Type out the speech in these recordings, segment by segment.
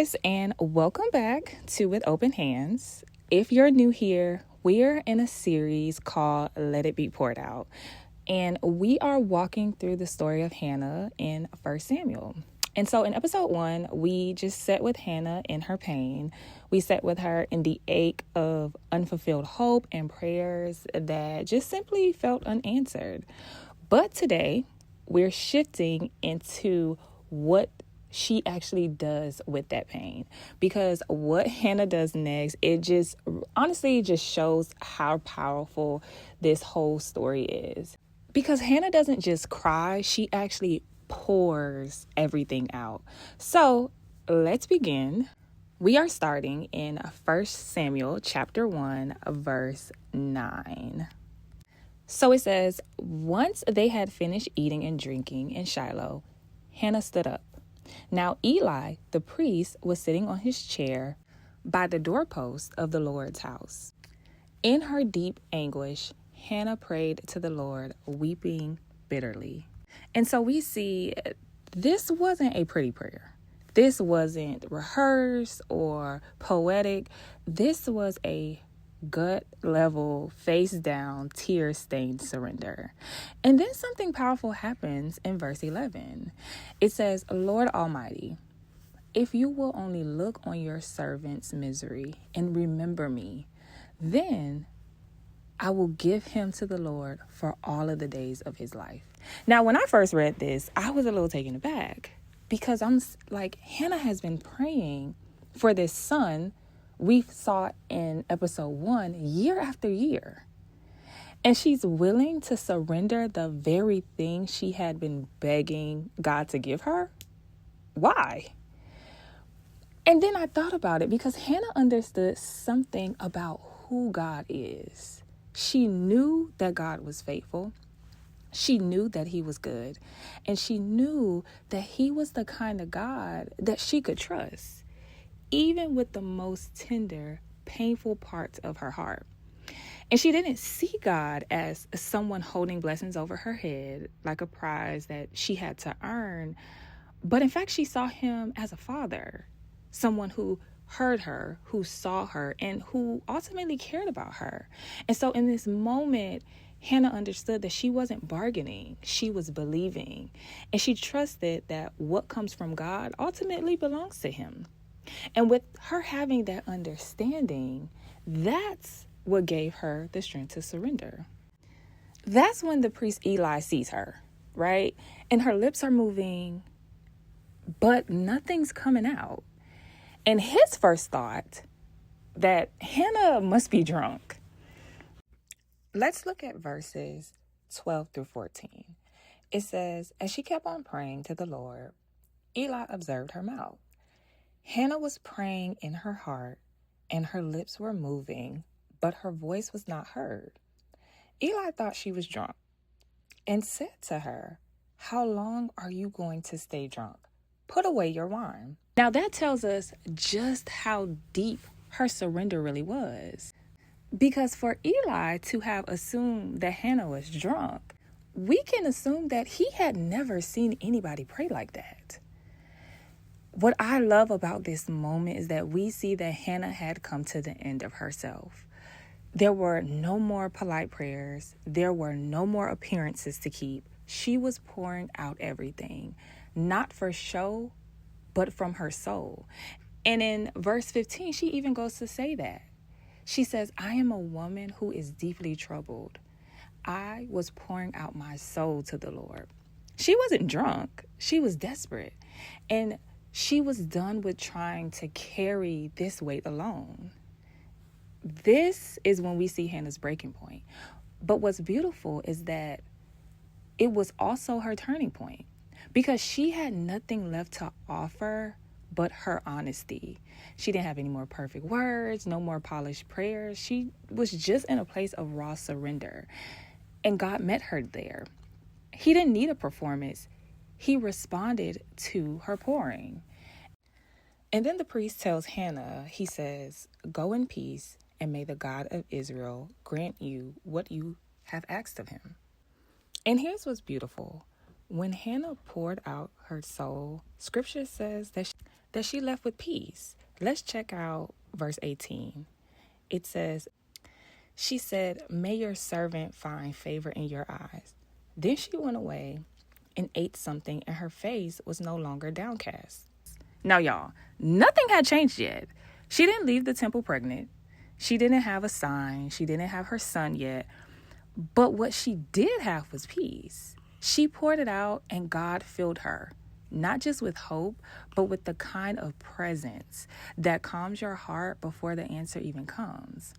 guys, and welcome back to With Open Hands. If you're new here, we're in a series called Let It Be Poured Out, and we are walking through the story of Hannah in 1 Samuel. And so in episode 1, we just sat with Hannah in her pain. We sat with her in the ache of unfulfilled hope and prayers that just simply felt unanswered. But today, we're shifting into what she actually does with that pain, because what Hannah does next, it just honestly just shows how powerful this whole story is. Because Hannah doesn't just cry, she actually pours everything out. So let's begin. We are starting in 1 Samuel chapter 1, verse 9. So it says, once they had finished eating and drinking in Shiloh, Hannah stood up. Now Eli, the priest, was sitting on his chair by the doorpost of the Lord's house. In her deep anguish, Hannah prayed to the Lord, weeping bitterly. And so we see this wasn't a pretty prayer. This wasn't rehearsed or poetic. This was a gut level, face down, tear stained surrender. And then something powerful happens in verse 11. It says, Lord Almighty, if you will only look on your servant's misery and remember me, then I will give him to the Lord for all of the days of his life. Now, when I first read this, I was a little taken aback, because I'm like, Hannah has been praying for this son we saw in episode 1 year after year. And she's willing to surrender the very thing she had been begging God to give her. Why? And then I thought about it, because Hannah understood something about who God is. She knew that God was faithful. She knew that he was good. And she knew that he was the kind of God that she could trust, even with the most tender, painful parts of her heart. And she didn't see God as someone holding blessings over her head, like a prize that she had to earn. But in fact, she saw him as a father, someone who heard her, who saw her, and who ultimately cared about her. And so in this moment, Hannah understood that she wasn't bargaining, she was believing. And she trusted that what comes from God ultimately belongs to him. And with her having that understanding, that's what gave her the strength to surrender. That's when the priest Eli sees her, right? And her lips are moving, but nothing's coming out. And his first thought, that Hannah must be drunk. Let's look at verses 12 through 14. It says, as she kept on praying to the Lord, Eli observed her mouth. Hannah was praying in her heart, and her lips were moving, but her voice was not heard. Eli thought she was drunk and said to her, how long are you going to stay drunk? Put away your wine. Now that tells us just how deep her surrender really was. Because for Eli to have assumed that Hannah was drunk, we can assume that he had never seen anybody pray like that. What I love about this moment is that we see that Hannah had come to the end of herself. There were no more polite prayers. There were no more appearances to keep. She was pouring out everything, not for show, but from her soul. And in verse 15, she even goes to say that. She says, I am a woman who is deeply troubled. I was pouring out my soul to the Lord. She wasn't drunk. She was desperate. And she was done with trying to carry this weight alone. This is when we see Hannah's breaking point. But what's beautiful is that it was also her turning point, because she had nothing left to offer but her honesty. She didn't have any more perfect words, no more polished prayers. She was just in a place of raw surrender. And God met her there. He didn't need a performance. He responded to her pouring. And then the priest tells Hannah, he says, go in peace, and may the God of Israel grant you what you have asked of him. And here's what's beautiful. When Hannah poured out her soul, scripture says that she left with peace. Let's check out verse 18. It says, she said, "May your servant find favor in your eyes." Then she went away and ate something, and her face was no longer downcast. Now, y'all, nothing had changed yet. She didn't leave the temple pregnant. She didn't have a sign. She didn't have her son yet. But what she did have was peace. She poured it out, and God filled her, not just with hope, but with the kind of presence that calms your heart before the answer even comes.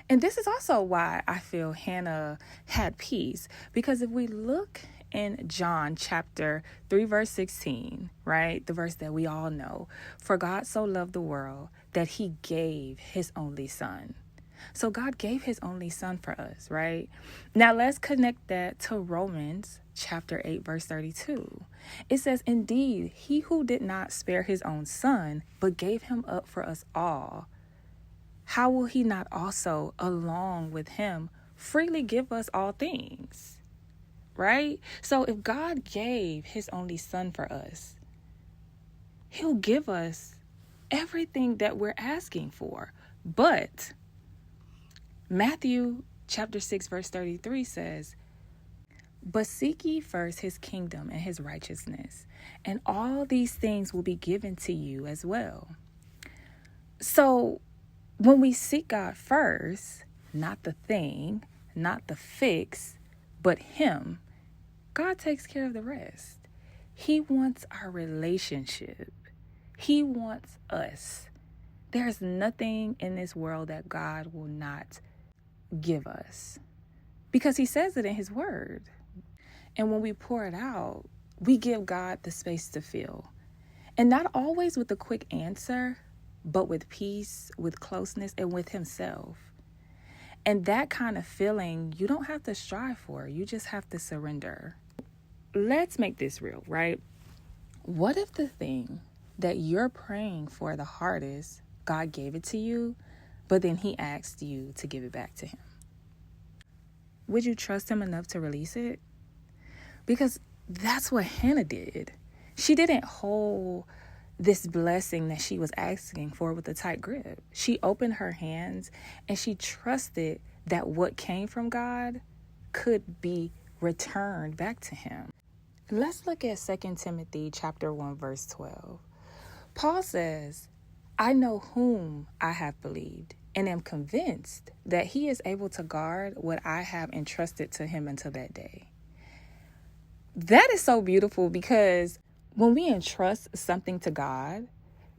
And this is also why I feel Hannah had peace, because if we look in John chapter 3, verse 16, right? The verse that we all know, "For God so loved the world that he gave his only son." So God gave his only son for us, right? Now let's connect that to Romans chapter 8, verse 32. It says, "Indeed, he who did not spare his own son, but gave him up for us all, how will he not also, along with him, freely give us all things?" Right? So if God gave his only son for us, he'll give us everything that we're asking for. But Matthew chapter 6, verse 33 says, "But seek ye first his kingdom and his righteousness, and all these things will be given to you as well." So when we seek God first, not the thing, not the fix, but him, God takes care of the rest. He wants our relationship. He wants us. There's nothing in this world that God will not give us, because he says it in his word. And when we pour it out, we give God the space to fill. And not always with a quick answer, but with peace, with closeness, and with himself. And that kind of feeling, you don't have to strive for. You just have to surrender. Let's make this real, right? What if the thing that you're praying for the hardest, God gave it to you, but then he asked you to give it back to him? Would you trust him enough to release it? Because that's what Hannah did. She didn't hold this blessing that she was asking for with a tight grip. She opened her hands and she trusted that what came from God could be returned back to him. Let's look at 2 Timothy chapter 1, verse 12. Paul says, "I know whom I have believed and am convinced that he is able to guard what I have entrusted to him until that day." That is so beautiful, because when we entrust something to God,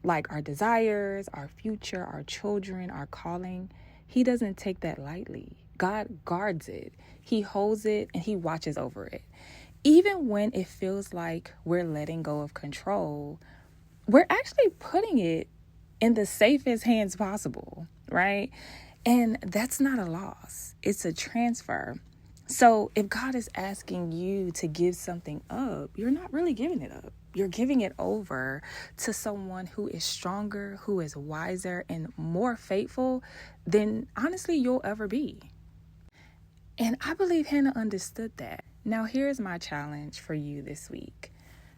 like our desires, our future, our children, our calling, he doesn't take that lightly. God guards it. He holds it and he watches over it. Even when it feels like we're letting go of control, we're actually putting it in the safest hands possible, right? And that's not a loss. It's a transfer. So if God is asking you to give something up, you're not really giving it up. You're giving it over to someone who is stronger, who is wiser, and more faithful than honestly you'll ever be. And I believe Hannah understood that. Now here's my challenge for you this week.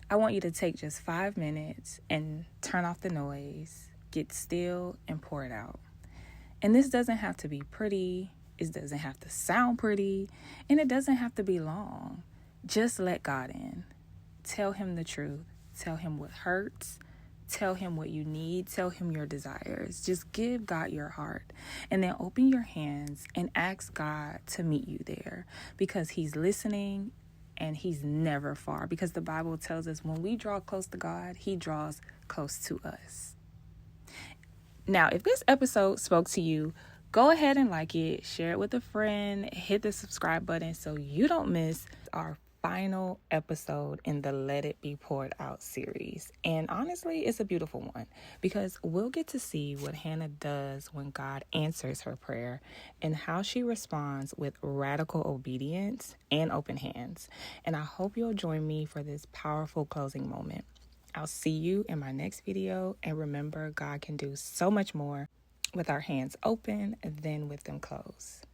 I want you to take just 5 minutes and turn off the noise, get still, and pour it out. And this doesn't have to be pretty. It doesn't have to sound pretty. And it doesn't have to be long. Just let God in. Tell him the truth. Tell him what hurts. Tell him what you need. Tell him your desires. Just give God your heart. And then open your hands and ask God to meet you there, because he's listening and he's never far. Because the Bible tells us when we draw close to God, he draws close to us. Now, if this episode spoke to you, go ahead and like it, share it with a friend, hit the subscribe button so you don't miss our final episode in the Let It Be Poured Out series. And honestly, it's a beautiful one, because we'll get to see what Hannah does when God answers her prayer and how she responds with radical obedience and open hands. And I hope you'll join me for this powerful closing moment. I'll see you in my next video. And remember, God can do so much more with our hands open than with them closed.